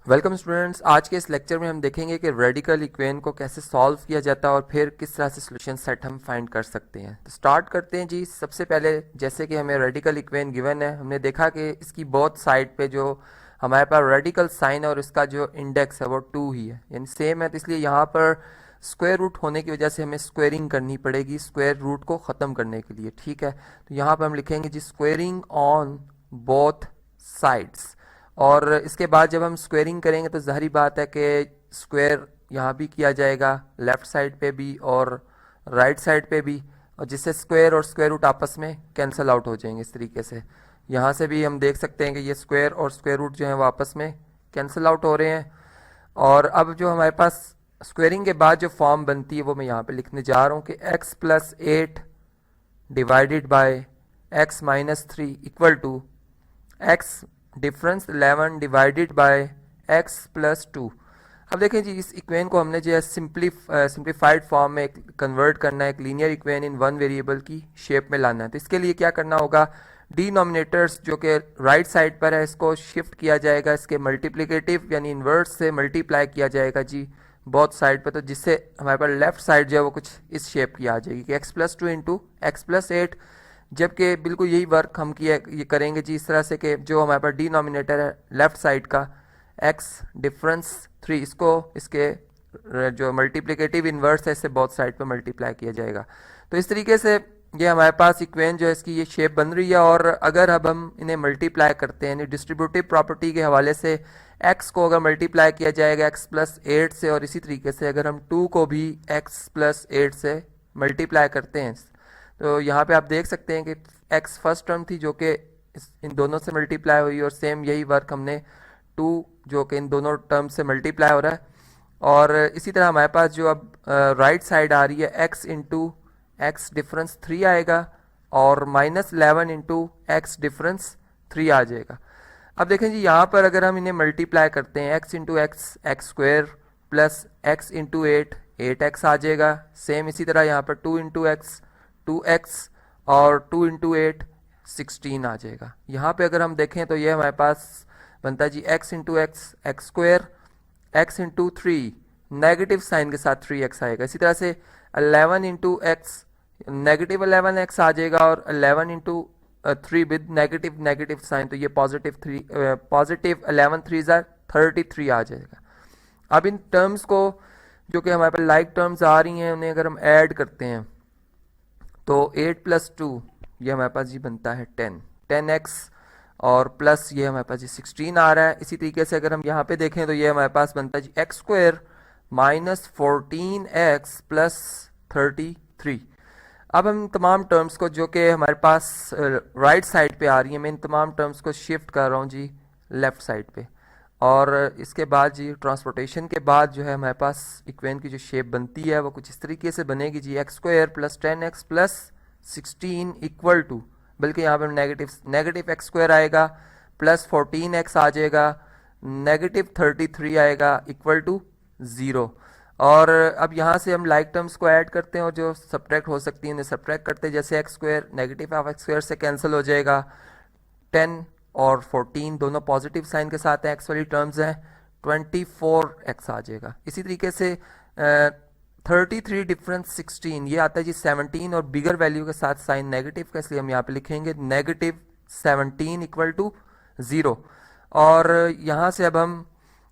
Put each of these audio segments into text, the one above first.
Welcome students. आज के इस लेक्चर में हम देखेंगे कि रेडिकल इक्वेशन को कैसे सॉल्व किया जाता है और फिर किस तरह से सॉल्यूशन सेट हम फाइंड कर सकते हैं। तो स्टार्ट करते हैं जी। सबसे पहले जैसे कि हमें रेडिकल इक्वेशन गिवन है, हमने देखा कि इसकी बोथ साइड पे जो हमारे पास रेडिकल साइन है और इसका जो इंडेक्स है वो 2 ही है, यानी सेम है। तो इसलिए यहाँ पर स्क्वायर रूट होने की वजह से हमें स्क्वेयरिंग करनी पड़ेगी स्क्वायर रूट को ख़त्म करने के लिए। ठीक है, तो यहाँ पर हम लिखेंगे जी स्क्वेयरिंग ऑन बोथ साइड्स। और इसके बाद जब हम स्क्वेयरिंग करेंगे तो ज़ाहिर बात है कि स्क्वायर यहाँ भी किया जाएगा, लेफ़्ट साइड पे भी और राइट साइड पे भी, और जिससे स्क्वायर और स्क्वायर रूट आपस में कैंसिल आउट हो जाएंगे। इस तरीके से यहाँ से भी हम देख सकते हैं कि ये स्क्वायर और स्क्वायर रूट जो है वो आपस में कैंसिल आउट हो रहे हैं। और अब जो हमारे पास स्क्वेयरिंग के बाद जो फॉर्म बनती है वो मैं यहाँ पे लिखने जा रहा हूँ कि x + 8 divided by x - 3 equal to x difference 11 divided by x + 2। अब देखें जी, इस इक्वेशन को हमने जो है सिंप्लीफाइड फॉर्म में कन्वर्ट करना है, एक linear equation in one variable की शेप में लाना है। तो इसके लिए क्या करना होगा, डिनोमिनेटर्स जो कि राइट साइड पर है इसको शिफ्ट किया जाएगा, इसके मल्टीप्लिकेटिव यानी इन्वर्स से मल्टीप्लाई किया जाएगा जी बोथ साइड पर। तो जिससे हमारे पास लेफ्ट साइड जो है वो कुछ इस शेप की आ जाएगी कि x + 2 इंटू x + 8। जबकि बिल्कुल यही वर्क हम किया ये करेंगे जी इस तरह से कि जो हमारे पास डिनोमिनेटर है लेफ्ट साइड का x डिफरेंस 3, इसको इसके जो मल्टीप्लिकेटिव इन्वर्स है इससे बोथ साइड पे मल्टीप्लाई किया जाएगा। तो इस तरीके से ये हमारे पास इक्वेशन जो है इसकी ये शेप बन रही है। और अगर अब हम इन्हें मल्टीप्लाई करते हैं यानी डिस्ट्रीब्यूटिव प्रॉपर्टी के हवाले से x को अगर मल्टीप्लाई किया जाएगा x + 8 से, और इसी तरीके से अगर हम 2 को भी x + 8 से मल्टीप्लाई करते हैं तो यहाँ पे आप देख सकते हैं कि x फर्स्ट टर्म थी जो कि इन दोनों से मल्टीप्लाई हुई, और सेम यही वर्क हमने 2 जो कि इन दोनों टर्म से मल्टीप्लाई हो रहा है। और इसी तरह हमारे पास जो अब राइट साइड आ रही है x इंटू एक्स डिफरेंस 3 आएगा और -11 इंटू एक्स डिफरेंस 3 आ जाएगा। अब देखें जी, यहाँ पर अगर हम इन्हें मल्टीप्लाई करते हैं x into x x square plus x into 8 आ जाएगा। सेम इसी तरह यहाँ पर 2 इंटू एक्स 2x और 2 इंटू 8 16 आ जाएगा। यहाँ पे अगर हम देखें तो ये हमारे पास बनता है जी x into x x square, x into 3 negative sign के साथ 3x आएगा। इसी तरह से 11 इंटू एक्स नेगेटिव 11x आ जाएगा और 11 इंटू 3 विद नेगेटिव साइन, तो ये पॉजिटिव 11 3 33 आ जाएगा। अब इन टर्म्स को जो कि हमारे पास लाइक टर्म्स आ रही हैं उन्हें अगर हम ऐड करते हैं तो 8 + 2 ये हमारे पास जी बनता है 10x और प्लस ये हमारे पास जी 16 आ रहा है। इसी तरीके से अगर हम यहाँ पे देखें तो ये हमारे पास बनता है जी x स्क्वायर -14x + 33। अब हम तमाम टर्म्स को जो कि हमारे पास राइट साइड पे आ रही है, मैं इन तमाम टर्म्स को शिफ्ट कर रहा हूँ जी लेफ़्ट साइड पे। और इसके बाद जी ट्रांसपोर्टेशन के बाद जो है हमारे पास इक्वेशन की जो शेप बनती है वो कुछ इस तरीके से बनेगी जी x square + 10x + 16 equal to, बल्कि यहाँ पर नेगेटिव x स्क्वायर आएगा प्लस 14x आ जाएगा, -33 आएगा इक्वल टू 0। और अब यहाँ से हम लाइक टर्म्स को ऐड करते हैं और जो सब्ट्रैक्ट हो सकती हैं उन्हें सब्ट्रैक्ट करते हैं। जैसे x square negative half x square से कैंसिल हो जाएगा, 10 और 14 दोनों पॉजिटिव साइन के साथ हैं, x वाली टर्म्स हैं, 24x आ जाएगा। इसी तरीके से 33 डिफरेंस 16 ये आता है जी 17 और बिगर वैल्यू के साथ साइन नेगेटिव का, इसलिए हम यहाँ पे लिखेंगे -17 इक्वल टू 0। और यहाँ से अब हम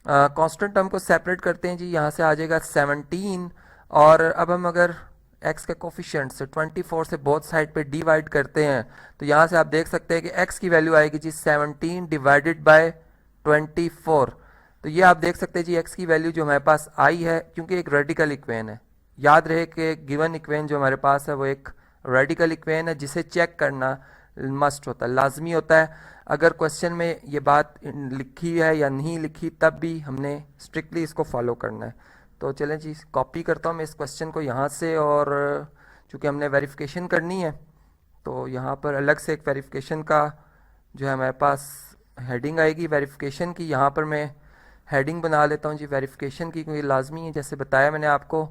कांस्टेंट टर्म को सेपरेट करते हैं जी, यहाँ से आ जाएगा 17। और अब हम अगर x के कोफिशिएंट से 24 से बोथ साइड पे डिवाइड करते हैं तो यहाँ से आप देख सकते हैं कि x की वैल्यू आएगी जी 17 डिवाइडेड बाय 24। तो ये आप देख सकते हैं जी x की वैल्यू जो हमारे पास आई है, क्योंकि एक रेडिकल इक्वेशन है। याद रहे कि गिवन इक्वेशन जो हमारे पास है वो एक रेडिकल इक्वेशन है जिसे चेक करना मस्ट होता है, लाजमी होता है। अगर क्वेश्चन में ये बात लिखी है या नहीं लिखी तब भी हमने स्ट्रिक्टली इसको फॉलो करना है। तो चलें जी, कॉपी करता हूँ मैं इस क्वेश्चन को यहाँ से, और चूँकि हमने वेरिफिकेशन करनी है तो यहाँ पर अलग से एक वेरिफिकेशन का जो है हमारे पास हेडिंग आएगी वेरिफिकेशन की। यहाँ पर मैं हेडिंग बना लेता हूँ जी वेरिफिकेशन की, क्योंकि लाजमी है जैसे बताया मैंने आपको।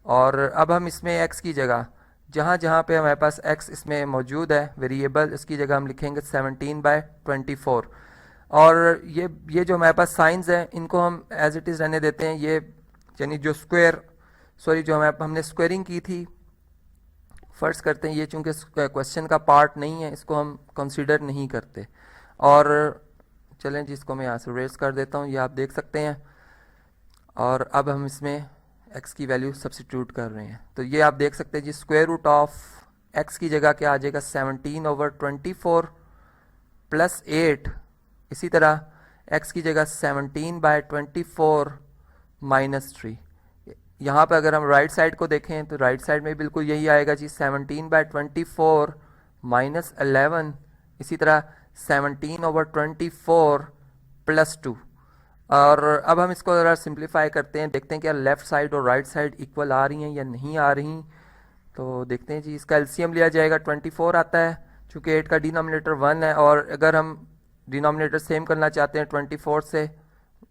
और अब हम इसमें x की जगह जहाँ जहाँ पे हमारे पास x इसमें मौजूद है वेरिएबल, इसकी जगह हम लिखेंगे 17/24। और ये जो हमारे पास साइंस हैं इनको हम एज इट इज़ रहने देते हैं। ये यानी जो जो हमने स्क्वेयरिंग की थी, फर्ज करते हैं ये चूंकि क्वेश्चन का पार्ट नहीं है, इसको हम कंसीडर नहीं करते। और चलें जी, इसको मैं यहाँ से रेस कर देता हूँ, ये आप देख सकते हैं। और अब हम इसमें x की वैल्यू सब्सिट्यूट कर रहे हैं, तो ये आप देख सकते हैं जी, स्क्वायर रूट ऑफ x की जगह क्या आ जाएगा 17/24 प्लस 8। इसी तरह x की जगह 17/24 माइनस 3। यहाँ पर अगर हम राइट साइड को देखें तो राइट साइड में बिल्कुल यही आएगा जी, 17/24 माइनस 11। इसी तरह 17/24 प्लस 2। और अब हम इसको ज़रा सिंप्लीफाई करते हैं, देखते हैं क्या लेफ़्ट साइड और राइट साइड इक्वल आ रही हैं या नहीं आ रही। तो देखते हैं जी, इसका एलसीएम लिया जाएगा, 24 आता है, चूँकि 8 का डिनोमिनेटर 1 है। और अगर हम डिनोमिनेटर सेम करना चाहते हैं 24 से,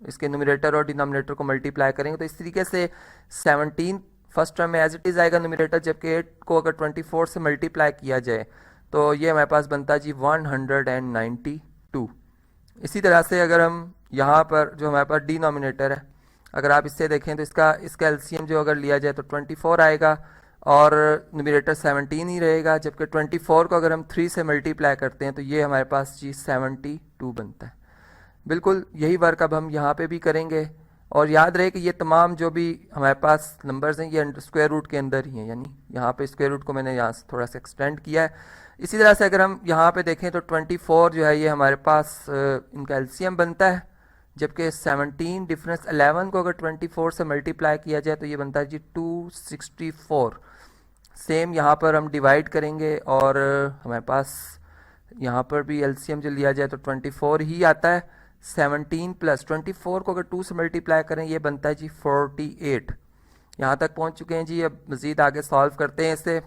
इसके न्यूमरेटर और डिनोमिनेटर को मल्टीप्लाई करेंगे, तो इस तरीके से 17 फर्स्ट टर्म में एज इट इज़ आएगा न्यूमरेटर, जबकि 8 को अगर 24 से मल्टीप्लाई किया जाए तो ये हमारे पास बनता है जी 192। इसी तरह से अगर हम यहाँ पर जो हमारे पास डिनोमिनेटर है, अगर आप इससे देखें तो इसका एलसीएम जो अगर लिया जाए तो 24 आएगा और न्यूमरेटर 17 ही रहेगा, जबकि 24 को अगर हम 3 से मल्टीप्लाई करते हैं तो ये हमारे पास जी 72 बनता है। बिल्कुल यही वर्क अब हम यहाँ पे भी करेंगे। और याद रहे कि ये तमाम जो भी हमारे पास नंबर्स हैं ये स्क्वायर रूट के अंदर ही हैं, यानी यहाँ पे स्क्वायर रूट को मैंने यहाँ से थोड़ा सा एक्सटेंड किया है। इसी तरह से अगर हम यहाँ पे देखें तो 24 जो है ये हमारे पास इनका एलसीएम बनता है, जबकि 17 डिफरेंस 11 को अगर 24 से मल्टीप्लाई किया जाए तो ये बनता है जी 264। सेम यहाँ पर हम डिवाइड करेंगे और हमारे पास यहाँ पर भी एलसीएम जो लिया जाए तो 24 ही आता है। 17 प्लस 24 को अगर 2 से मल्टीप्लाई करें ये बनता है जी 48। यहाँ तक पहुँच चुके हैं जी, अब मज़ीद आगे सॉल्व करते हैं इसे।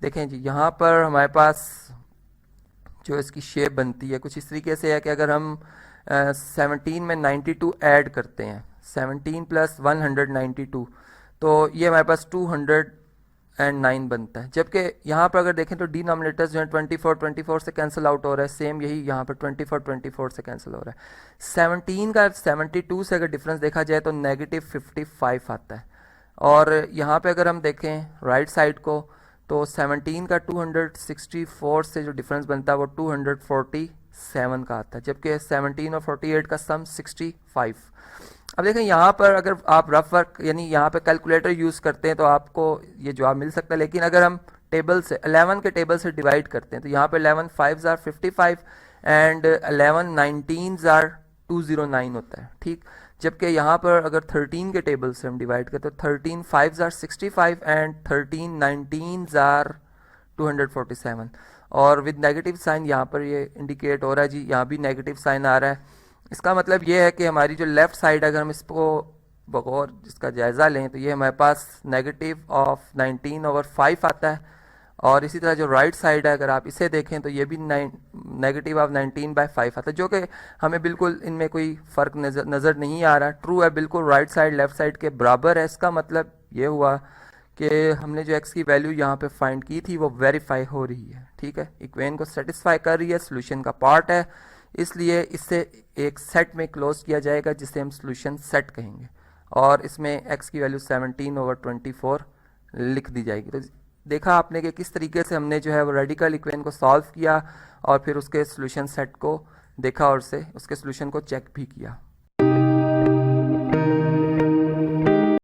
देखें जी, यहाँ पर हमारे पास जो इसकी शेप बनती है कुछ इस तरीके से है कि अगर हम 17 में 92 ऐड करते हैं, 17 प्लस 192, तो ये हमारे पास 209 बनता है। जबकि यहाँ पर अगर देखें तो डिनोमिनेटर्स जो है 24 से कैंसिल आउट हो रहा है, सेम यही यहाँ पर 24 से कैंसिल हो रहा है। 17 का 72 से अगर डिफरेंस देखा जाए तो -55 आता है। और यहाँ पे अगर हम देखें राइट साइड को तो 17 का 264 से जो डिफरेंस बनता है वो 247 का आता है, जबकि 17 और 48 का सम 65। अब देखें यहाँ पर अगर आप रफ वर्क यानी यहाँ पे कैलकुलेटर यूज़ करते हैं तो आपको ये जवाब मिल सकता है, लेकिन अगर हम टेबल से 11 के टेबल से डिवाइड करते हैं तो यहाँ पे 11 5s are 55 and 11 19s are 209 होता है, ठीक। जबकि यहाँ पर अगर 13 के टेबल से हम डिवाइड करते हैं तो 13 5s are 65 and 13 19s are 247। और विद नेगेटिव साइन यहाँ पर ये इंडिकेट हो रहा है जी, यहाँ भी नेगेटिव साइन आ रहा है। इसका मतलब ये है कि हमारी जो लेफ़्ट साइड अगर हम इसको बगौर इसका जायज़ा लें तो ये हमारे पास -19/5 आता है। और इसी तरह जो राइट साइड है अगर आप इसे देखें तो ये भी -19/5 आता है, जो कि हमें बिल्कुल इनमें कोई फ़र्क नज़र नहीं आ रहा। ट्रू है, बिल्कुल राइट साइड लेफ़्ट साइड के बराबर है। इसका मतलब ये हुआ कि हमने जो x की वैल्यू यहाँ पे फाइंड की थी वो वेरीफाई हो रही है, ठीक है, इक्वेशन को सेटिस्फाई कर रही है, सोल्यूशन का पार्ट है, इसलिए इसे एक सेट में क्लोज किया जाएगा जिसे हम सोल्यूशन सेट कहेंगे। और इसमें x की वैल्यू 17/24 लिख दी जाएगी। तो देखा आपने कि किस तरीके से हमने जो है वो रेडिकल इक्वेशन को सॉल्व किया और फिर उसके सोल्यूशन सेट को देखा और उसके सोल्यूशन को चेक भी किया।